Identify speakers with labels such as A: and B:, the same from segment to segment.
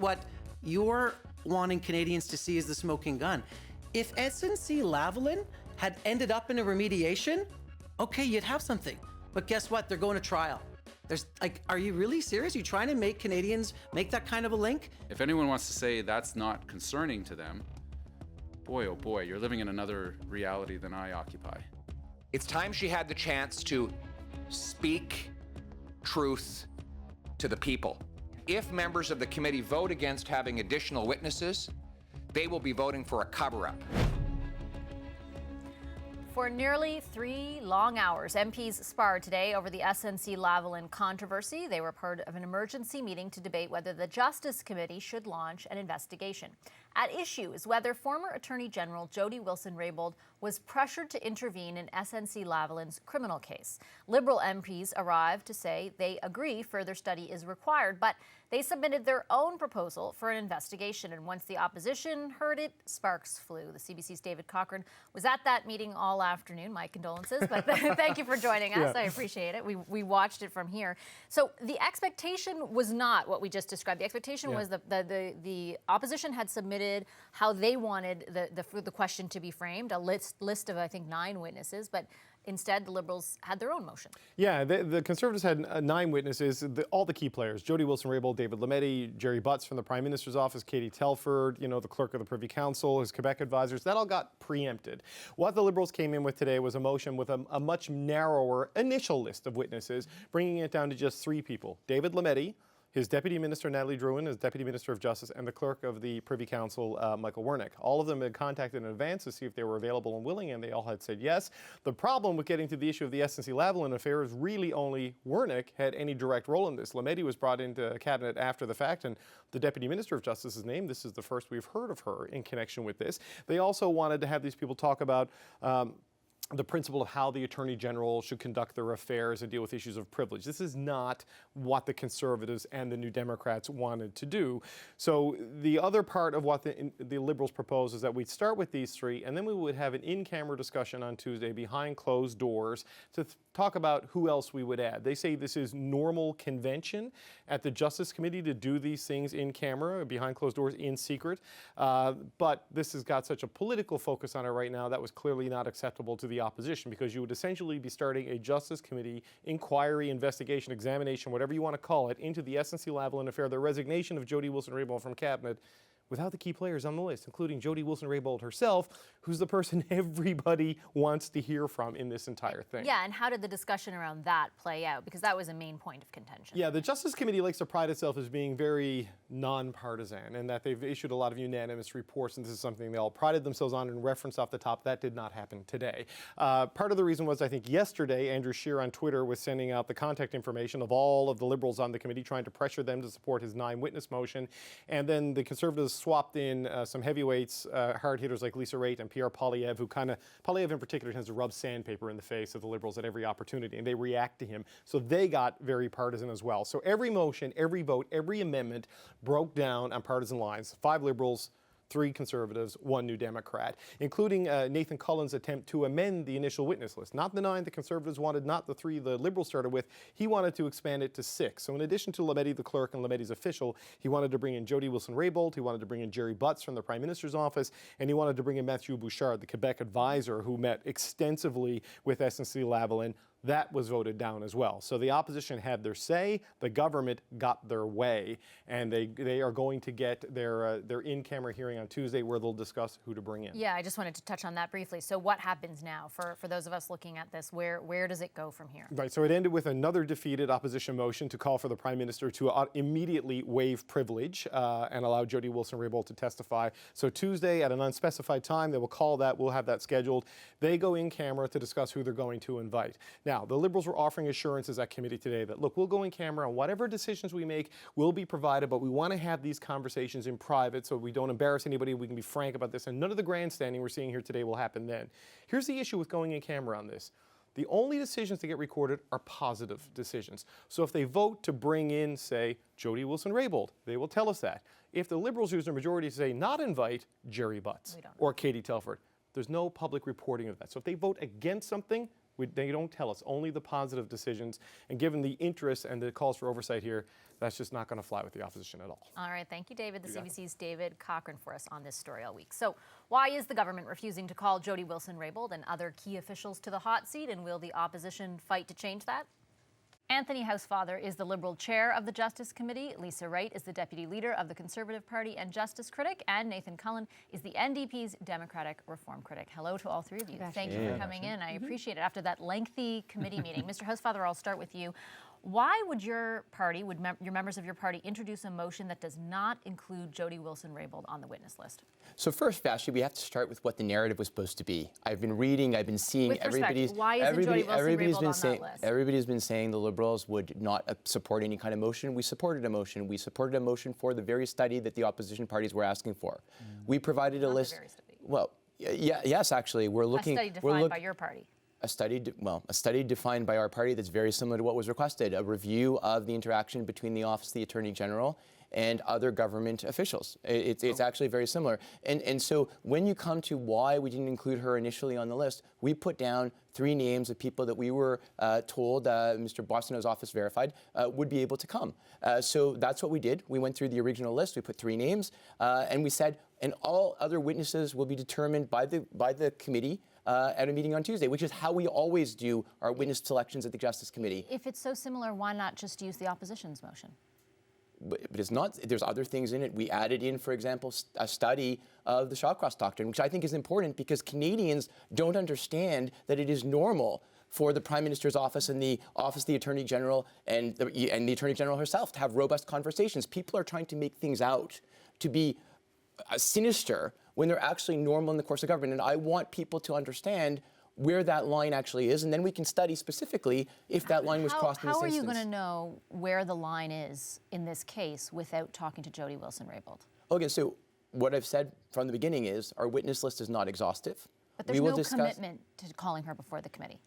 A: what you're wanting Canadians to see as the smoking gun. If SNC-Lavalin had ended up in a remediation, okay, you'd have something. But guess what? They're going to trial. There's are you really serious? Are you trying to make Canadians make that kind of a link?
B: If anyone wants to say that's not concerning to them, boy, oh boy, you're living in another reality than I occupy.
C: It's time she had the chance to speak truth to the people. If members of the committee vote against having additional witnesses, they will be voting for a cover-up.
D: For nearly 3 long hours, MPs sparred today over the SNC-Lavalin controversy. They were part of an emergency meeting to debate whether the Justice Committee should launch an investigation. At issue is whether former Attorney General Jody Wilson-Raybould was pressured to intervene in SNC-Lavalin's criminal case. Liberal MPs arrived to say they agree further study is required, but they submitted their own proposal for an investigation. And once the opposition heard it, sparks flew. The CBC's David Cochran was at that meeting all afternoon. My condolences, but thank you for joining us. I appreciate it. We watched it from here. So the expectation was not what we just described. The expectation was the opposition had submitted how they wanted the question to be framed, a list of, I think, 9 witnesses, but instead, the Liberals had their own motion.
E: Yeah, the Conservatives had 9 witnesses, all the key players: Jody Wilson-Raybould, David Lametti, Jerry Butts from the Prime Minister's office, Katie Telford, the clerk of the Privy Council, his Quebec advisors. That all got preempted. What the Liberals came in with today was a motion with a much narrower initial list of witnesses, bringing it down to just 3 people: David Lametti, his Deputy Minister, Natalie Drouin, his Deputy Minister of Justice, and the Clerk of the Privy Council, Michael Wernick. All of them had contacted in advance to see if they were available and willing, and they all had said yes. The problem with getting to the issue of the SNC-Lavalin affair is really only Wernick had any direct role in this. Lametti was brought into Cabinet after the fact, and the Deputy Minister of Justice's name, this is the first we've heard of her in connection with this. They also wanted to have these people talk about the principle of how the Attorney General should conduct their affairs and deal with issues of privilege. This is not what the Conservatives and the New Democrats wanted to do. So the other part of what the Liberals proposed is that we'd start with these 3, and then we would have an in-camera discussion on Tuesday behind closed doors to talk about who else we would add. They say this is normal convention at the Justice Committee to do these things in camera, behind closed doors, in secret. But this has got such a political focus on it right now that was clearly not acceptable to the opposition, because you would essentially be starting a Justice Committee inquiry, investigation, examination, whatever you want to call it, into the SNC-Lavalin affair, the resignation of Jody Wilson-Raybould from Cabinet, without the key players on the list, including Jody Wilson-Raybould herself, who's the person everybody wants to hear from in this entire thing.
D: Yeah, and how did the discussion around that play out? Because that was a main point of contention.
E: Yeah, the Justice Committee likes to pride itself as being very nonpartisan, and that they've issued a lot of unanimous reports, and this is something they all prided themselves on and referenced off the top. That did not happen today. Part of the reason was, I think yesterday, Andrew Scheer on Twitter was sending out the contact information of all of the Liberals on the committee, trying to pressure them to support his 9-witness motion, and then the Conservatives swapped in some heavyweights, hard hitters like Lisa Raitt and Pierre Poilievre, who Poilievre in particular tends to rub sandpaper in the face of the Liberals at every opportunity, and they react to him. So they got very partisan as well. So every motion, every vote, every amendment broke down on partisan lines. 5 Liberals, 3 Conservatives, 1 New Democrat, including Nathan Cullen's attempt to amend the initial witness list. Not the 9 the Conservatives wanted, not the 3 the Liberals started with. He wanted to expand it to 6. So in addition to Lametti, the clerk, and Lametti's official, he wanted to bring in Jody Wilson-Raybould, he wanted to bring in Jerry Butts from the Prime Minister's office, and he wanted to bring in Mathieu Bouchard, the Quebec advisor, who met extensively with SNC-Lavalin. That was voted down as well. So the opposition had their say, the government got their way, and they are going to get their in-camera hearing on Tuesday where they'll discuss who to bring in.
D: Yeah, I just wanted to touch on that briefly. So what happens now for those of us looking at this? Where does it go from here?
E: Right, so it ended with another defeated opposition motion to call for the Prime Minister to immediately waive privilege and allow Jody Wilson-Raybould to testify. So Tuesday at an unspecified time, they will call that, we'll have that scheduled. They go in camera to discuss who they're going to invite. Now, the Liberals were offering assurances at committee today that, look, we'll go in camera and whatever decisions we make will be provided, but we want to have these conversations in private so we don't embarrass anybody, we can be frank about this, and none of the grandstanding we're seeing here today will happen then. Here's the issue with going in camera on this. The only decisions that get recorded are positive decisions. So if they vote to bring in, say, Jody Wilson-Raybould, they will tell us that. If the Liberals use their majority to say not invite Jerry Butts or Katie Telford, there's no public reporting of that. So if they vote against something, They don't tell us, only the positive decisions. And given the interest and the calls for oversight here, that's just not going to fly with the opposition at all.
D: All right, thank you, David. The CBC's David Cochran for us on this story all week. So why is the government refusing to call Jody Wilson-Raybould and other key officials to the hot seat, and will the opposition fight to change that? Anthony Housefather is the Liberal chair of the Justice Committee. Lisa Wright is the deputy leader of the Conservative Party and Justice critic. And Nathan Cullen is the NDP's Democratic Reform critic. Hello to all three of you. Thank you for coming in. I appreciate it after that lengthy committee meeting. Mr. Housefather, I'll start with you. Why would your party, your members of your party, introduce a motion that does not include Jody Wilson-Raybould on the witness list?
F: So first, Vashti, we have to start with what the narrative was supposed to be. I've been reading, I've been seeing everybody's.
D: Why isn't Jody Wilson-Raybould on that list?
F: Everybody's been saying the Liberals would not support any kind of motion. We supported a motion. We supported a motion for the very study that the opposition parties were asking for. We provided a list.
D: The very study.
F: Well, yes, actually, we're looking.
D: A study defined by your party.
F: A study defined by our party that's very similar to what was requested, a review of the interaction between the Office of the Attorney General and other government officials. It's actually very similar. And so when you come to why we didn't include her initially on the list, we put down 3 names of people that we were told, Mr. Bossino's office verified, would be able to come. So that's what we did. We went through the original list, we put 3 names, and we said, and all other witnesses will be determined by the committee at a meeting on Tuesday, which is how we always do our witness selections at the Justice Committee.
D: If it's so similar, why not just use the opposition's motion?
F: But it's not. There's other things in it. We added in, for example, a study of the Shawcross Doctrine, which I think is important because Canadians don't understand that it is normal for the Prime Minister's office and the Office of the Attorney General and the Attorney General herself to have robust conversations. People are trying to make things out to be sinister when they're actually normal in the course of government. And I want people to understand where that line actually is, and then we can study specifically if that line was crossed in this instance.
D: How are you going to know where the line is in this case without talking to Jody Wilson-Raybould?
F: Okay, so what I've said from the beginning is our witness list is not exhaustive.
D: But there's no commitment to calling her before the committee.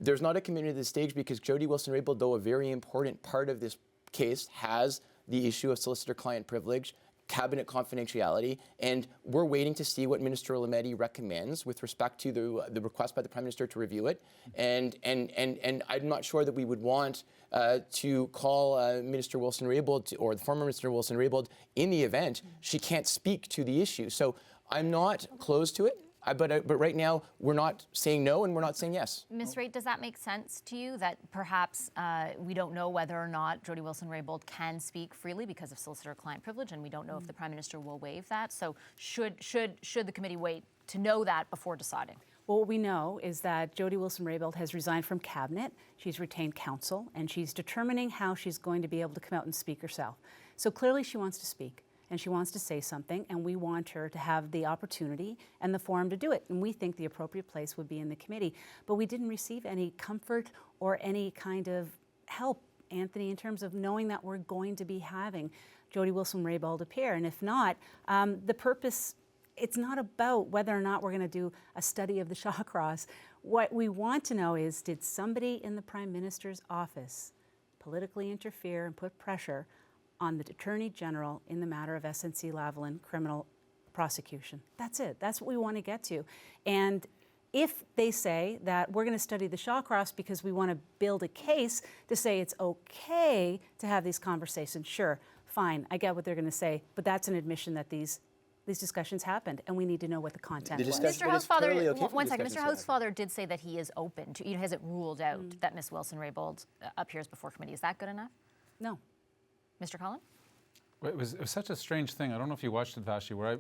F: There's not a commitment at this stage because Jody Wilson-Raybould, though a very important part of this case, has the issue of solicitor-client privilege, cabinet confidentiality, and we're waiting to see what Minister Lametti recommends with respect to the request by the Prime Minister to review it. And I'm not sure that we would want to call Minister Wilson-Raybould or the former Minister Wilson-Raybould in the event she can't speak to the issue. So I'm not closed to it. But right now, we're not saying no and we're not saying yes.
D: Ms. Wright, does that make sense to you that perhaps we don't know whether or not Jody Wilson-Raybould can speak freely because of solicitor-client privilege, and we don't know if the Prime Minister will waive that? So should the committee wait to know that before deciding?
G: Well, what we know is that Jody Wilson-Raybould has resigned from cabinet. She's retained counsel, and she's determining how she's going to be able to come out and speak herself. So clearly she wants to speak. And she wants to say something, and we want her to have the opportunity and the forum to do it. And we think the appropriate place would be in the committee. But we didn't receive any comfort or any kind of help, Anthony, in terms of knowing that we're going to be having Jody Wilson-Raybould appear. And if not, the purpose, it's not about whether or not we're going to do a study of the Shawcross. What we want to know is, did somebody in the Prime Minister's office politically interfere and put pressure on the Attorney General in the matter of SNC-Lavalin criminal prosecution? That's it. That's what we want to get to. And if they say that we're going to study the Shawcross because we want to build a case to say it's okay to have these conversations, sure, fine, I get what they're going to say, but that's an admission that these discussions happened, and we need to know what the content was.
D: Mr. Housefather, one second. Mr. Housefather did say that he is open to, he hasn't ruled out that Ms. Wilson-Raybould appears before committee. Is that good enough?
G: No.
D: Mr. Cullen?
B: Well, it was such a strange thing. I don't know if you watched it, Vashti, where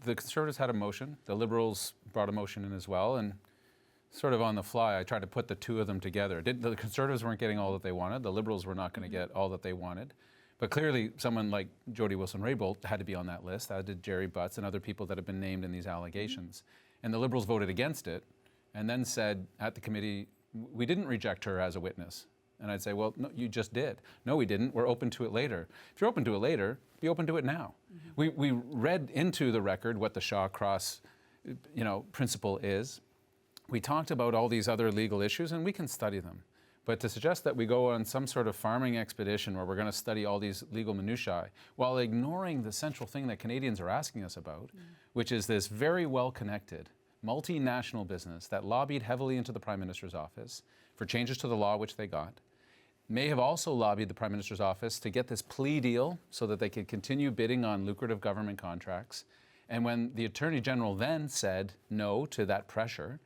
B: the Conservatives had a motion. The Liberals brought a motion in as well, and sort of on the fly, I tried to put the two of them together. The Conservatives weren't getting all that they wanted. The Liberals were not going to get all that they wanted. But clearly, someone like Jody Wilson-Raybould had to be on that list, as did Jerry Butts and other people that have been named in these allegations. And the Liberals voted against it, and then said at the committee, we didn't reject her as a witness. And I'd say, well, no, you just did. No, we didn't. We're open to it later. If you're open to it later, be open to it now. We read into the record what the Shawcross, principle is. We talked about all these other legal issues, and we can study them. But to suggest that we go on some sort of farming expedition where we're going to study all these legal minutiae while ignoring the central thing that Canadians are asking us about, which is this very well-connected, multinational business that lobbied heavily into the Prime Minister's office for changes to the law, which they got, may have also lobbied the Prime Minister's office to get this plea deal so that they could continue bidding on lucrative government contracts. And when the Attorney General then said no to that pressure,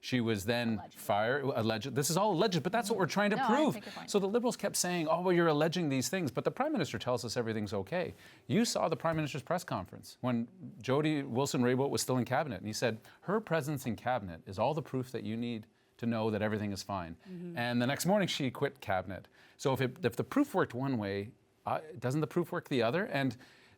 B: she was then fired. Alleged. This is all alleged, but that's what we're trying to prove. So the Liberals kept saying, oh, well, you're alleging these things, but the Prime Minister tells us everything's okay. You saw the Prime Minister's press conference when Jody Wilson-Raybould was still in Cabinet, and he said, her presence in Cabinet is all the proof that you need to know that everything is fine. And the next morning, she quit Cabinet. So if the proof worked one way, doesn't the proof work the other? And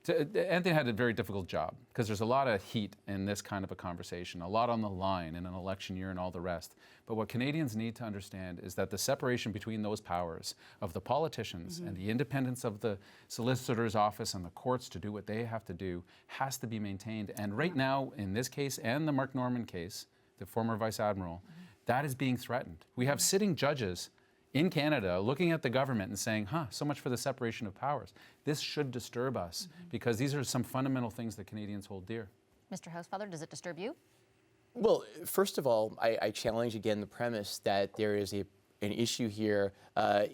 B: Anthony had a very difficult job because there's a lot of heat in this kind of a conversation, a lot on the line in an election year and all the rest. But what Canadians need to understand is that the separation between those powers of the politicians and the independence of the solicitor's office and the courts to do what they have to do has to be maintained. And right now, in this case and the Mark Norman case, the former Vice Admiral, that is being threatened. We have sitting judges in Canada looking at the government and saying, so much for the separation of powers. This should disturb us because these are some fundamental things that Canadians hold dear.
D: Mr. Housefather, does it disturb you?
F: Well, first of all, I challenge again the premise that there is an issue here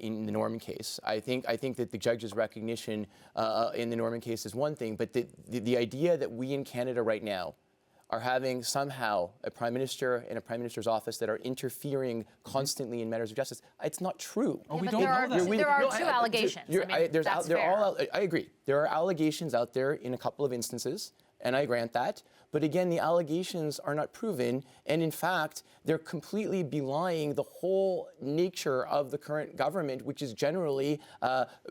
F: in the Norman case. I think that the judge's recognition in the Norman case is one thing, but the idea that we in Canada right now are having somehow a Prime Minister and a Prime Minister's office that are interfering constantly in matters of justice. It's not true.
D: Yeah, we don't know that. There are two allegations.
F: I agree. There are allegations out there in a couple of instances, and I grant that. But again, the allegations are not proven, and in fact, they're completely belying the whole nature of the current government, which has generally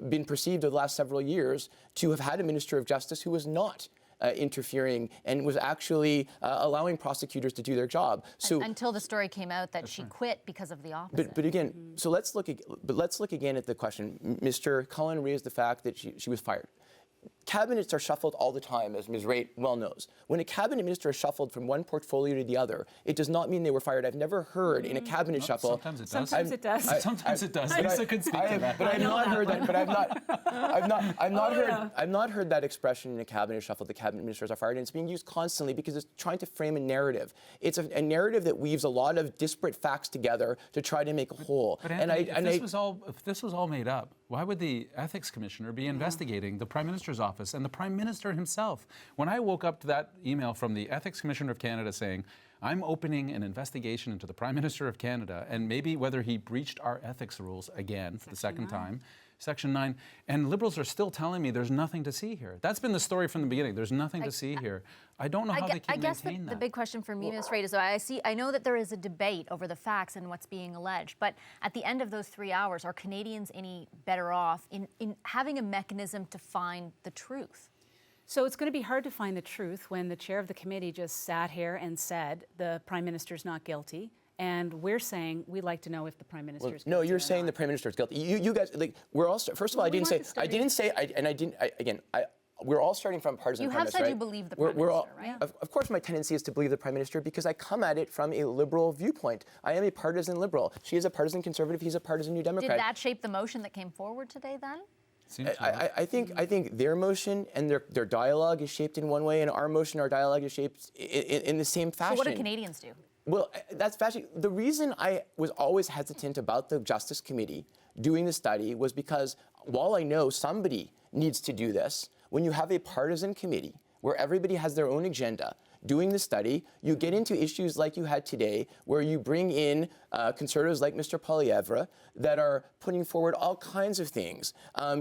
F: been perceived over the last several years to have had a Minister of Justice who was not interfering and was actually allowing prosecutors to do their job. So
D: until the story came out that she quit because of the opposite.
F: But again, so let's look again at the question. Mr. Cullen raised the fact that she was fired. Cabinets are shuffled all the time, as Ms. Raitt well knows. When a cabinet minister is shuffled from one portfolio to the other, it does not mean they were fired. I've never heard in a cabinet shuffle.
B: Sometimes it does.
G: Sometimes it does.
B: Sometimes it does. Lisa can speak to that.
F: But I've not heard that. But I've not heard that expression in a cabinet shuffle. The cabinet ministers are fired, and it's being used constantly because it's trying to frame a narrative. It's a narrative that weaves a lot of disparate facts together to try to make a whole.
B: But Anthony, if this was all made up, why would the ethics commissioner be investigating the Prime Minister's office and the Prime Minister himself? When I woke up to that email from the Ethics Commissioner of Canada saying, I'm opening an investigation into the Prime Minister of Canada and maybe whether he breached our ethics rules again for the second time, Section 9, and Liberals are still telling me there's nothing to see here. That's been the story from the beginning. There's nothing to see here. I don't know how they can maintain that.
D: The big question for me, Ms. Raitt, is I know that there is a debate over the facts and what's being alleged, but at the end of those 3 hours, are Canadians any better off in having a mechanism to find the truth?
G: So it's going to be hard to find the truth when the chair of the committee just sat here and said the Prime Minister's not guilty. And we're saying we'd like to know if the Prime Minister is guilty.
F: No, you're saying the Prime Minister is guilty. You guys, we're all. First of all, we're all starting from partisan premise,
D: You have said
F: right?
D: you believe the Prime Minister, right?
F: Of course, my tendency is to believe the Prime Minister because I come at it from a liberal viewpoint. I am a partisan liberal. She is a partisan conservative. He's a partisan New Democrat.
D: Did that shape the motion that came forward today, then?
F: I think their motion and their dialogue is shaped in one way, and our motion, our dialogue is shaped in the same fashion.
D: So what do Canadians do?
F: Well, that's fascinating. The reason I was always hesitant about the Justice Committee doing the study was because while I know somebody needs to do this, when you have a partisan committee where everybody has their own agenda doing the study, you get into issues like you had today, where you bring in conservatives like Mr. Poilievre that are putting forward all kinds of things. That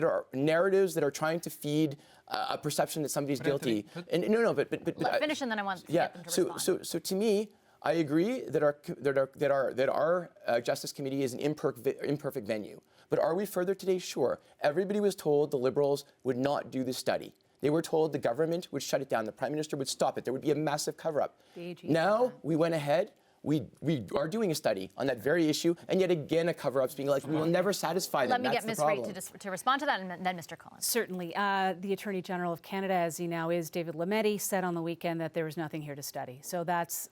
F: are narratives that are trying to feed a perception that somebody's guilty.
D: But finish, and then I want to get them to respond.
F: So to me, I agree that our Justice Committee is an imperfect venue. But are we further today? Sure. Everybody was told the Liberals would not do the study. They were told the government would shut it down. The Prime Minister would stop it. There would be a massive cover-up. Now we went ahead. We are doing a study on that very issue, and yet again a cover-up's being alleged. We will never satisfy them.
D: Let me get Ms. Raitt to respond to that, and then Mr. Collins.
G: Certainly. The Attorney General of Canada, as he now is, David Lametti, said on the weekend that there was nothing here to study. So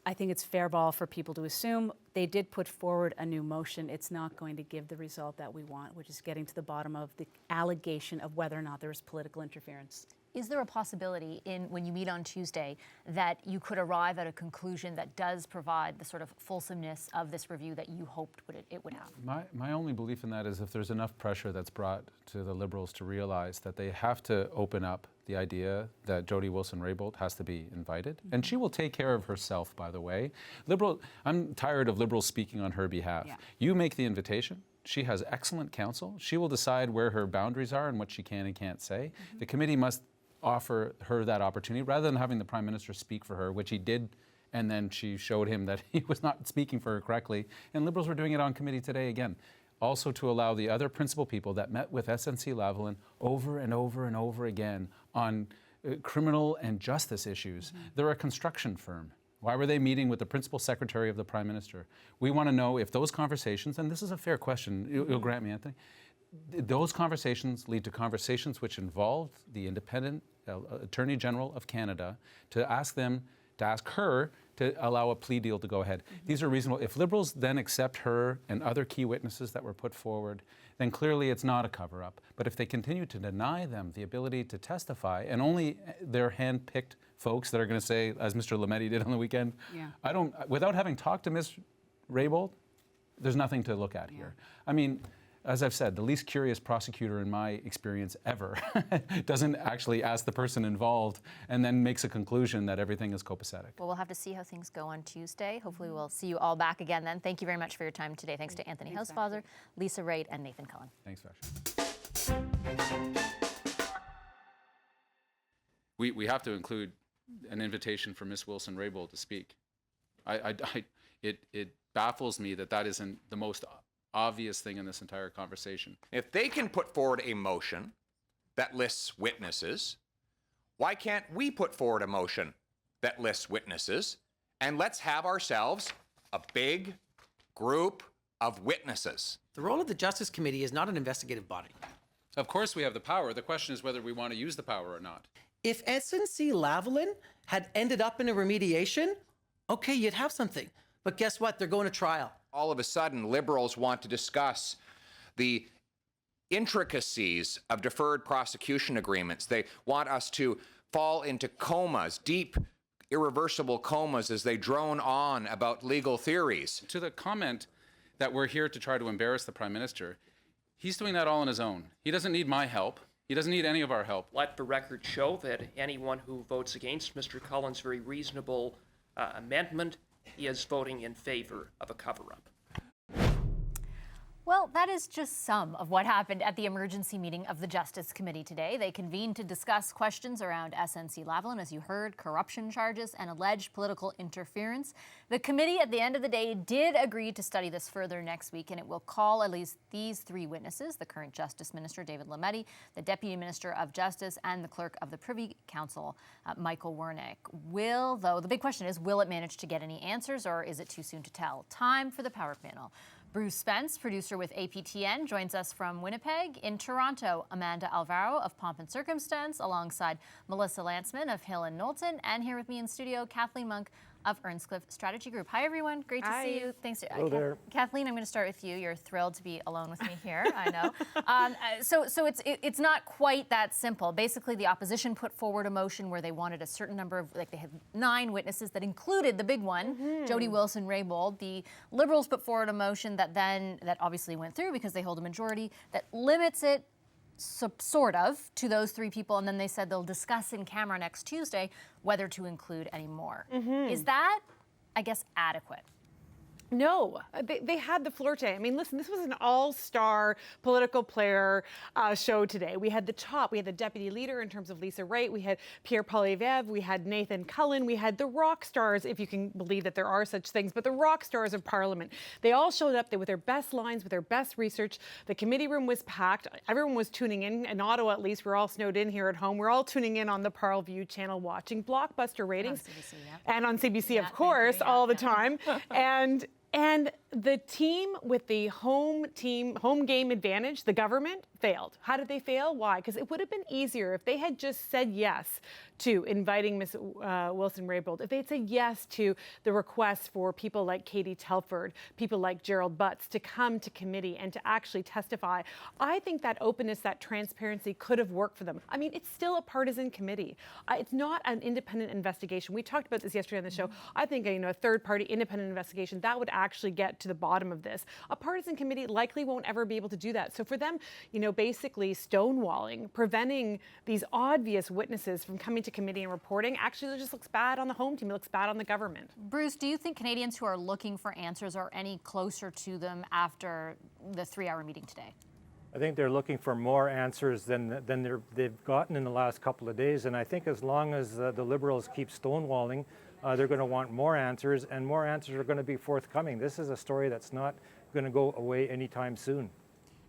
G: I think it's fair ball for people to assume. They did put forward a new motion. It's not going to give the result that we want, which is getting to the bottom of the allegation of whether or not there was political interference.
D: Is there a possibility when you meet on Tuesday that you could arrive at a conclusion that does provide the sort of fulsomeness of this review that you hoped it would have?
B: My only belief in that is if there's enough pressure that's brought to the Liberals to realize that they have to open up the idea that Jody Wilson-Raybould has to be invited. Mm-hmm. And she will take care of herself, by the way. I'm tired of Liberals speaking on her behalf. Yeah. You make the invitation. She has excellent counsel. She will decide where her boundaries are and what she can and can't say. Mm-hmm. The committee must offer her that opportunity rather than having the Prime Minister speak for her, which he did, and then she showed him that he was not speaking for her correctly. And Liberals were doing it on committee today again. Also to allow the other principal people that met with SNC-Lavalin over and over and over again on criminal and justice issues. Mm-hmm. They're a construction firm. Why were they meeting with the principal secretary of the Prime Minister? We want to know if those conversations, and this is a fair question, you'll grant me, Anthony, those conversations lead to conversations which involve the independent Attorney General of Canada to ask her to allow a plea deal to go ahead. Mm-hmm. These are reasonable. If Liberals then accept her and other key witnesses that were put forward, then clearly it's not a cover-up. But if they continue to deny them the ability to testify, and only their hand-picked folks that are going to say, as Mr. Lametti did on the weekend, without having talked to Ms. Raybould, there's nothing to look at here. I mean, as I've said, the least curious prosecutor in my experience ever doesn't actually ask the person involved and then makes a conclusion that everything is copacetic. Well,
D: we'll have to see how things go on Tuesday. Hopefully we'll see you all back again then. Thank you very much for your time today. Thanks to Anthony Hausfather, Lisa Raitt, and Nathan Cullen.
B: Thanks, Vash. We have to include an invitation for Ms. Wilson-Raybould to speak. It baffles me that isn't the most obvious thing in this entire conversation.
C: If they can put forward a motion that lists witnesses, why can't we put forward a motion that lists witnesses? And let's have ourselves a big group of witnesses.
A: The role of the Justice Committee is not an investigative body.
B: Of course we have the power. The question is whether we want to use the power or not.
A: If SNC-Lavalin had ended up in a remediation, okay, you'd have something. But guess what? They're going to trial.
C: All of a sudden, Liberals want to discuss the intricacies of deferred prosecution agreements. They want us to fall into comas, deep, irreversible comas as they drone on about legal theories.
B: To the comment that we're here to try to embarrass the Prime Minister, he's doing that all on his own. He doesn't need my help. He doesn't need any of our help.
H: Let the record show that anyone who votes against Mr. Cullen's very reasonable amendment is voting in favor of a cover-up.
D: Well, that is just some of what happened at the emergency meeting of the Justice Committee today. They convened to discuss questions around SNC-Lavalin, as you heard, corruption charges and alleged political interference. The committee, at the end of the day, did agree to study this further next week, and it will call at least these three witnesses: the current Justice Minister, David Lametti, the Deputy Minister of Justice, and the Clerk of the Privy Council, Michael Wernick. Though the big question is, will it manage to get any answers, or is it too soon to tell? Time for the Power Panel. Bruce Spence, producer with APTN, joins us from Winnipeg. In Toronto, Amanda Alvaro of Pomp and Circumstance, alongside Melissa Lantzman of Hill and Knowlton, and here with me in studio, Kathleen Monk of Earnscliff Strategy Group. Hi, everyone. Great to see you. Thanks.
E: Hello there.
D: Kathleen, I'm going to start with you. You're thrilled to be alone with me here, I know. So it's not quite that simple. Basically, the opposition put forward a motion where they wanted a certain number of, they had 9 witnesses that included the big one, Jody Wilson-Raybould. The Liberals put forward a motion that obviously went through because they hold a majority, that limits it sort of to those 3 people, and then they said they'll discuss in camera next Tuesday whether to include any more. Is that, I guess, adequate?
I: No, they had the floor today. I mean, listen, this was an all-star political player show today. We had the top, we had the deputy leader in terms of Lisa Raitt, we had Pierre Poilievre, we had Nathan Cullen, we had the rock stars, if you can believe that there are such things, but the rock stars of Parliament. They all showed up there with their best lines, with their best research. The committee room was packed. Everyone was tuning in Ottawa at least. We're all snowed in here at home. We're all tuning in on the Parleview channel watching blockbuster ratings.
D: On CBC,
I: and on CBC, of course, all the time. And The team with the home game advantage, the government, failed. How did they fail? Why? Because it would have been easier if they had just said yes to inviting Ms. Wilson-Raybould, if they had said yes to the request for people like Katie Telford, people like Gerald Butts to come to committee and to actually testify. I think that openness, that transparency could have worked for them. I mean, it's still a partisan committee. It's not an independent investigation. We talked about this yesterday on the show. I think a third-party independent investigation, that would actually get to the bottom of this. A partisan committee likely won't ever be able to do that. So for them, basically stonewalling, preventing these obvious witnesses from coming to committee and reporting, actually it just looks bad on the home team. It looks bad on the government.
D: Bruce, do you think Canadians who are looking for answers are any closer to them after the 3-hour meeting today?
J: I think they're looking for more answers than they've gotten in the last couple of days. And I think as long as the Liberals keep stonewalling, they're going to want more answers, and more answers are going to be forthcoming. This is a story that's not going to go away anytime soon.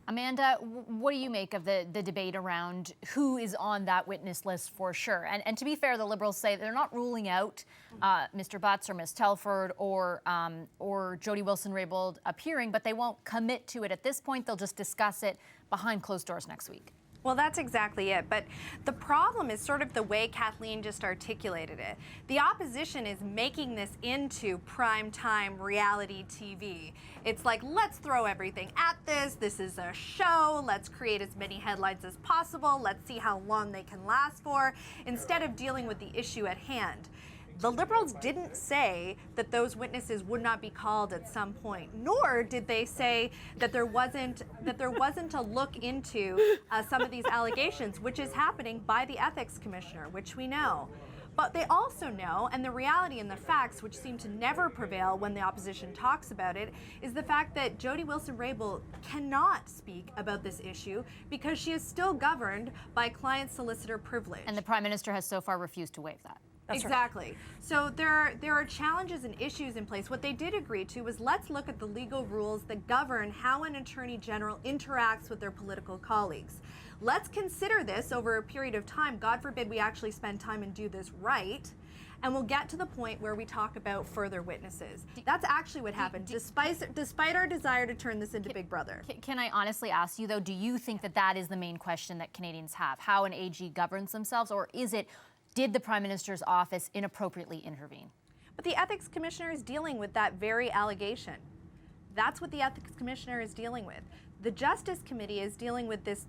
D: Amanda, what do you make of the debate around who is on that witness list for sure? And to be fair, the Liberals say they're not ruling out Mr. Butts or Ms. Telford or Jody Wilson-Raybould appearing, but they won't commit to it at this point. They'll just discuss it behind closed doors next week.
K: Well, that's exactly it. But the problem is sort of the way Kathleen just articulated it. The opposition is making this into primetime reality TV. It's like, let's throw everything at this. This is a show. Let's create as many headlines as possible. Let's see how long they can last for, instead of dealing with the issue at hand. The Liberals didn't say that those witnesses would not be called at some point, nor did they say that there wasn't a look into some of these allegations, which is happening by the Ethics Commissioner, which we know. But they also know, and the reality and the facts, which seem to never prevail when the opposition talks about it, is the fact that Jody Wilson-Raybould cannot speak about this issue because she is still governed by client solicitor privilege.
D: And the Prime Minister has so far refused to waive that.
K: That's exactly. Right. So there are challenges and issues in place. What they did agree to was, let's look at the legal rules that govern how an Attorney General interacts with their political colleagues. Let's consider this over a period of time. God forbid we actually spend time and do this right. And we'll get to the point where we talk about further witnesses. That's actually what happened, despite our desire to turn this into Big Brother.
D: Can I honestly ask you, though, do you think that is the main question that Canadians have? How an AG governs themselves, or is it, did the Prime Minister's office inappropriately intervene?
K: But the Ethics Commissioner is dealing with that very allegation. That's what the Ethics Commissioner is dealing with. The Justice Committee is dealing with this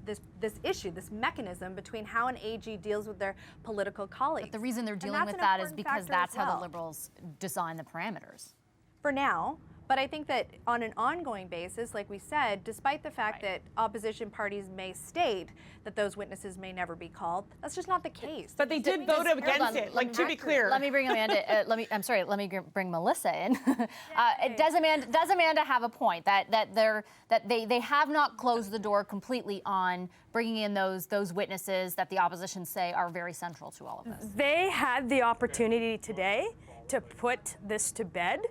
K: issue, this mechanism between how an AG deals with their political colleagues.
D: But the reason they're dealing with that is because that's how the Liberals design the parameters.
K: For now. But I think that on an ongoing basis, like we said, despite the fact that opposition parties may state that those witnesses may never be called, that's just not the case.
I: But they did vote against it, like, to be clear.
D: Let me bring Amanda, let me bring Melissa in. Does Amanda have a point that they have not closed the door completely on bringing in those witnesses that the opposition say are very central to all of this?
L: They had the opportunity today to put this to bed.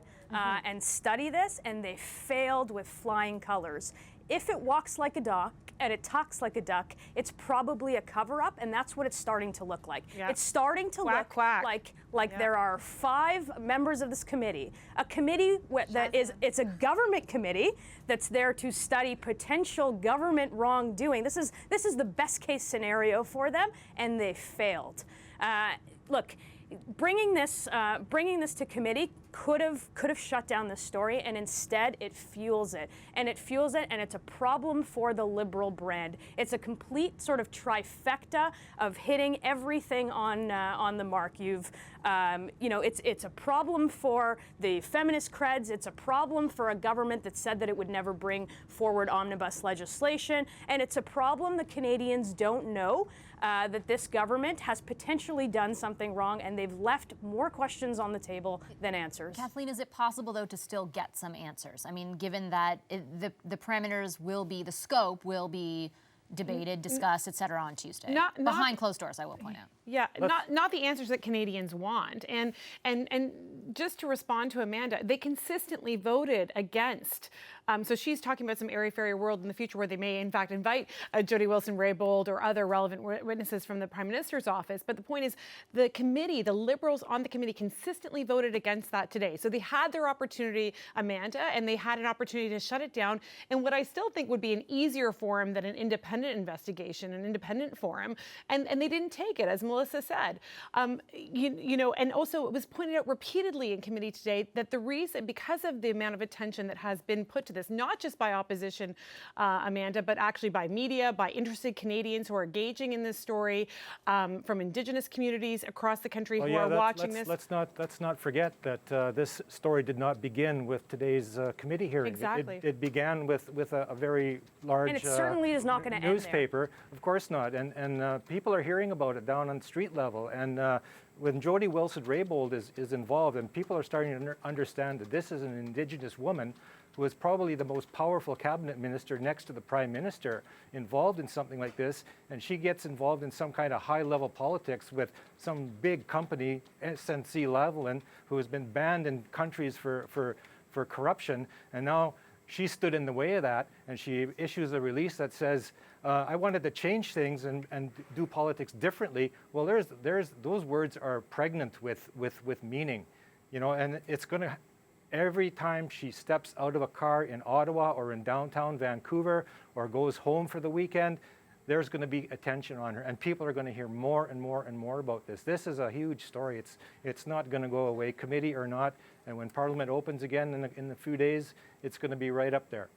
L: And study this, and they failed with flying colors. If it walks like a duck and it talks like a duck, it's probably a cover-up, and that's what it's starting to look like. Yeah. It's starting to look like yeah. There are 5 members of this committee, a committee it's a government committee that's there to study potential government wrongdoing. This is the best case scenario for them, and they failed. Look. Bringing this to committee could have shut down this story, and instead it fuels it, and it's a problem for the Liberal brand. It's a complete sort of trifecta of hitting everything on the mark. It's a problem for the feminist creds. It's a problem for a government that said that it would never bring forward omnibus legislation, and it's a problem the Canadians don't know. That this government has potentially done something wrong, and they've left more questions on the table than answers.
D: Kathleen, is it possible, though, to still get some answers? I mean, given that the parameters the scope will be debated, discussed, et cetera, on Tuesday. Behind closed doors, I will point out.
I: Yeah, not the answers that Canadians want. And just to respond to Amanda, they consistently voted against So she's talking about some airy-fairy world in the future where they may, in fact, invite Jody Wilson-Raybould or other relevant witnesses from the Prime Minister's office. But the point is, the committee, the Liberals on the committee consistently voted against that today. So they had their opportunity, Amanda, and they had an opportunity to shut it down in what I still think would be an easier forum than an independent investigation, an independent forum. And they didn't take it, as Melissa said. You know, and also it was pointed out repeatedly in committee today that the reason, because of the amount of attention that has been put to this, not just by opposition, Amanda, but actually by media, by interested Canadians who are engaging in this story, from Indigenous communities across the country who are watching this.
J: Let's not forget that this story did not begin with today's committee hearing.
I: Exactly.
J: It began with a very large
L: And it certainly is not going to end
J: newspaper. Of course not. And people are hearing about it down on street level. And when Jody Wilson-Raybould is involved, and people are starting to understand that this is an Indigenous woman who is probably the most powerful cabinet minister next to the Prime Minister involved in something like this, and she gets involved in some kind of high-level politics with some big company, SNC-Lavalin, who has been banned in countries for corruption, and now she stood in the way of that, and she issues a release that says, I wanted to change things and do politics differently. Well, those words are pregnant with meaning, you know, and it's going to, every time she steps out of a car in Ottawa or in downtown Vancouver or goes home for the weekend, there's going to be attention on her, and people are going to hear more and more and more about this. This is a huge story. It's not going to go away, committee or not, and when Parliament opens again in a few days, it's going to be right up there.